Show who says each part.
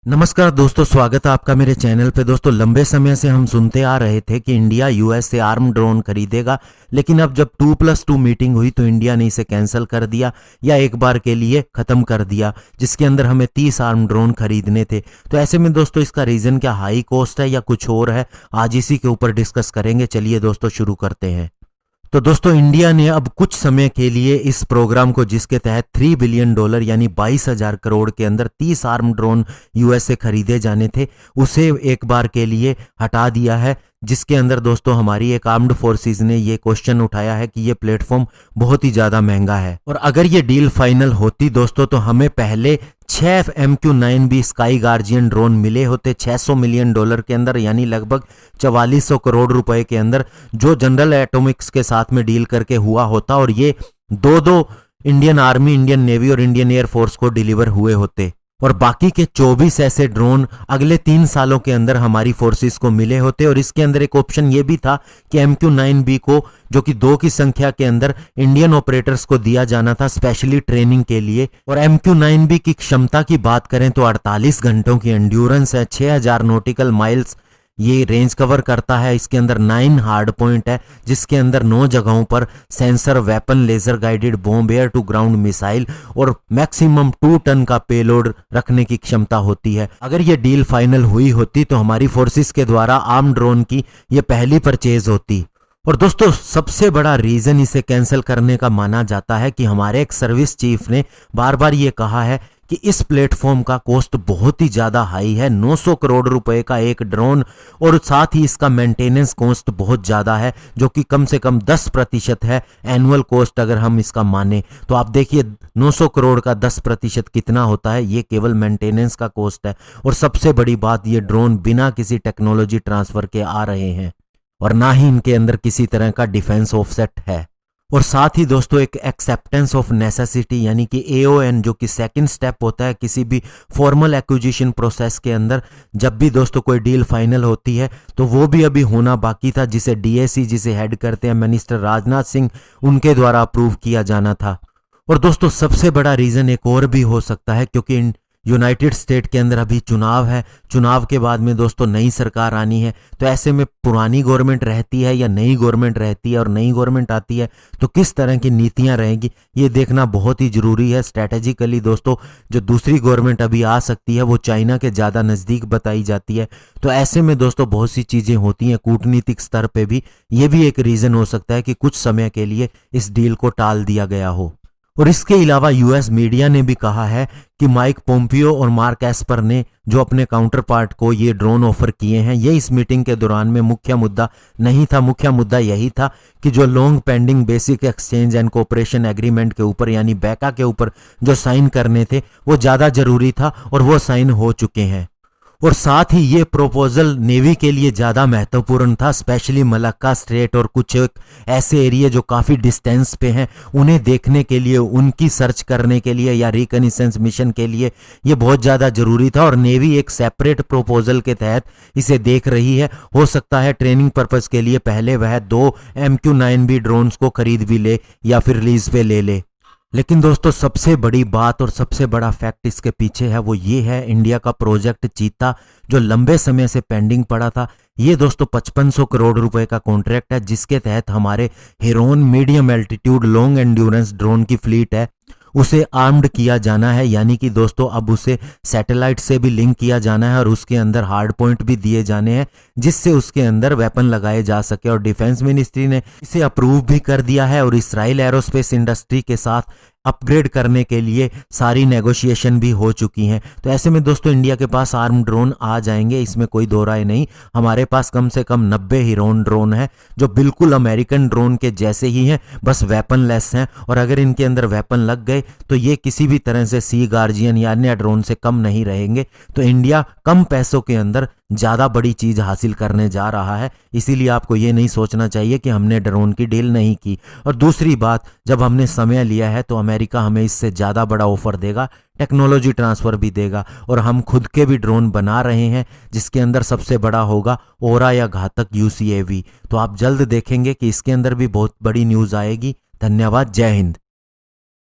Speaker 1: नमस्कार दोस्तों, स्वागत है आपका मेरे चैनल पे। दोस्तों, लंबे समय से हम सुनते आ रहे थे कि इंडिया यूएस से आर्म ड्रोन खरीदेगा, लेकिन अब जब 2+2 मीटिंग हुई तो इंडिया ने इसे कैंसिल कर दिया या एक बार के लिए ख़त्म कर दिया, जिसके अंदर हमें 30 आर्म ड्रोन खरीदने थे। तो ऐसे में दोस्तों, इसका रीज़न क्या हाई कॉस्ट है या कुछ और है, आज इसी के ऊपर डिस्कस करेंगे। चलिए दोस्तों, शुरू करते हैं। तो दोस्तों, इंडिया ने अब कुछ समय के लिए इस प्रोग्राम को, जिसके तहत $3 बिलियन यानी 22,000 करोड़ के अंदर 30 आर्म ड्रोन यूएस से खरीदे जाने थे, उसे एक बार के लिए हटा दिया है। जिसके अंदर दोस्तों हमारी एक आर्म्ड फोर्सेस ने ये क्वेश्चन उठाया है कि ये प्लेटफॉर्म बहुत ही ज़्यादा महंगा है, और अगर ये डील फाइनल होती दोस्तों तो हमें पहले 6 MQ-9B स्काई गार्जियन ड्रोन मिले होते $600 मिलियन के अंदर, यानी लगभग 4400 करोड़ रुपए के अंदर, जो जनरल एटॉमिक्स के साथ में डील करके हुआ होता, और ये दो इंडियन आर्मी, इंडियन नेवी और इंडियन एयरफोर्स को डिलीवर हुए होते। और बाकी के 24 ऐसे ड्रोन अगले 3 सालों के अंदर हमारी फोर्सेस को मिले होते। और इसके अंदर एक ऑप्शन ये भी था कि MQ-9B को, जो कि 2 की संख्या के अंदर, इंडियन ऑपरेटर्स को दिया जाना था स्पेशली ट्रेनिंग के लिए। और MQ-9B की क्षमता की बात करें तो 48 घंटों की एंड्योरेंस है, 6000 नॉटिकल माइल्स ये रेंज कवर करता है। इसके अंदर 9 हार्ड पॉइंट है, जिसके अंदर 9 जगहों पर sensor, weapon, laser guided bomb, air to ground missile और मैक्सिमम 2 टन का पेलोड रखने की क्षमता होती है। अगर ये डील फाइनल हुई होती तो हमारी फोर्सेस के द्वारा आर्म ड्रोन की ये पहली परचेज होती। और दोस्तों, सबसे बड़ा रीजन इसे कैंसिल करने का माना जाता है कि हमारे एक सर्विस चीफ ने बार बार ये कहा है कि इस प्लेटफॉर्म का कॉस्ट बहुत ही ज़्यादा हाई है, 900 करोड़ रुपए का एक ड्रोन, और साथ ही इसका मेंटेनेंस कॉस्ट बहुत ज़्यादा है, जो कि कम से कम 10% है एनुअल कॉस्ट अगर हम इसका माने। तो आप देखिए 900 करोड़ का 10% कितना होता है, ये केवल मेंटेनेंस का कॉस्ट है। और सबसे बड़ी बात, ये ड्रोन बिना किसी टेक्नोलॉजी ट्रांसफ़र के आ रहे हैं, और ना ही इनके अंदर किसी तरह का डिफेंस ऑफसेट है। और साथ ही दोस्तों, एक एक्सेप्टेंस ऑफ नेसेसिटी यानी कि AON, जो कि सेकंड स्टेप होता है किसी भी फॉर्मल एक्विजिशन प्रोसेस के अंदर। जब भी दोस्तों कोई डील फाइनल होती है तो वो भी अभी होना बाकी था, जिसे DAC, जिसे हेड करते हैं मिनिस्टर राजनाथ सिंह, उनके द्वारा अप्रूव किया जाना था। और दोस्तों, सबसे बड़ा रीज़न एक और भी हो सकता है, क्योंकि यूनाइटेड स्टेट के अंदर अभी चुनाव है। चुनाव के बाद में दोस्तों नई सरकार आनी है, तो ऐसे में पुरानी गवर्नमेंट रहती है या नई गवर्नमेंट रहती है, और नई गवर्नमेंट आती है तो किस तरह की नीतियां रहेंगी, ये देखना बहुत ही जरूरी है। स्ट्रैटेजिकली दोस्तों, जो दूसरी गवर्नमेंट अभी आ सकती है वो चाइना के ज़्यादा नज़दीक बताई जाती है। तो ऐसे में दोस्तों बहुत सी चीज़ें होती हैं कूटनीतिक स्तर पर भी। ये भी एक रीज़न हो सकता है कि कुछ समय के लिए इस डील को टाल दिया गया हो। और इसके अलावा यूएस मीडिया ने भी कहा है कि माइक पोम्पियो और मार्क एस्पर ने, जो अपने काउंटर पार्ट को ये ड्रोन ऑफर किए हैं, ये इस मीटिंग के दौरान में मुख्य मुद्दा नहीं था। मुख्य मुद्दा यही था कि जो long pending basic exchange and cooperation agreement के ऊपर यानी बैका के ऊपर जो साइन करने थे वो ज़्यादा जरूरी था, और वो साइन हो चुके हैं। और साथ ही ये प्रोपोजल नेवी के लिए ज़्यादा महत्वपूर्ण था, स्पेशली मलक्का स्ट्रेट और कुछ ऐसे एरिया जो काफ़ी डिस्टेंस पे हैं, उन्हें देखने के लिए, उनकी सर्च करने के लिए या रिकनेसेंस मिशन के लिए ये बहुत ज़्यादा ज़रूरी था। और नेवी एक सेपरेट प्रोपोजल के तहत इसे देख रही है। हो सकता है ट्रेनिंग पर्पज़ के लिए पहले वह 2 MQ-9B ड्रोन्स को खरीद भी ले या फिर लीज पे ले ले। लेकिन दोस्तों, सबसे बड़ी बात और सबसे बड़ा फैक्ट इसके पीछे है, वो ये है इंडिया का प्रोजेक्ट चीता, जो लंबे समय से पेंडिंग पड़ा था। ये दोस्तों 5500 करोड़ रुपए का कॉन्ट्रैक्ट है, जिसके तहत हमारे Heron medium altitude long endurance drone की फ्लीट है, उसे आर्म्ड किया जाना है। यानी कि दोस्तों अब उसे सैटेलाइट से भी लिंक किया जाना है, और उसके अंदर हार्ड पॉइंट भी दिए जाने हैं, जिससे उसके अंदर वेपन लगाए जा सके। और डिफेंस मिनिस्ट्री ने इसे अप्रूव भी कर दिया है, और इसराइल एरोस्पेस इंडस्ट्री के साथ अपग्रेड करने के लिए सारी नेगोशिएशन भी हो चुकी हैं। तो ऐसे में दोस्तों इंडिया के पास आर्म ड्रोन आ जाएंगे, इसमें कोई दो राय नहीं। हमारे पास कम से कम 90 हीरोन ड्रोन है, जो बिल्कुल अमेरिकन ड्रोन के जैसे ही हैं, बस वेपन लेस हैं। और अगर इनके अंदर वेपन लग गए तो ये किसी भी तरह से सी गार्जियन या अन्य ड्रोन से कम नहीं रहेंगे। तो इंडिया कम पैसों के अंदर ज़्यादा बड़ी चीज़ हासिल करने जा रहा है। इसीलिए आपको ये नहीं सोचना चाहिए कि हमने ड्रोन की डील नहीं की। और दूसरी बात, जब हमने समय लिया है तो अमेरिका हमें इससे ज़्यादा बड़ा ऑफर देगा, टेक्नोलॉजी ट्रांसफ़र भी देगा, और हम खुद के भी ड्रोन बना रहे हैं, जिसके अंदर सबसे बड़ा होगा ओरा या घातक UCAV। तो आप जल्द देखेंगे कि इसके अंदर भी बहुत बड़ी न्यूज़ आएगी। धन्यवाद। जय हिंद।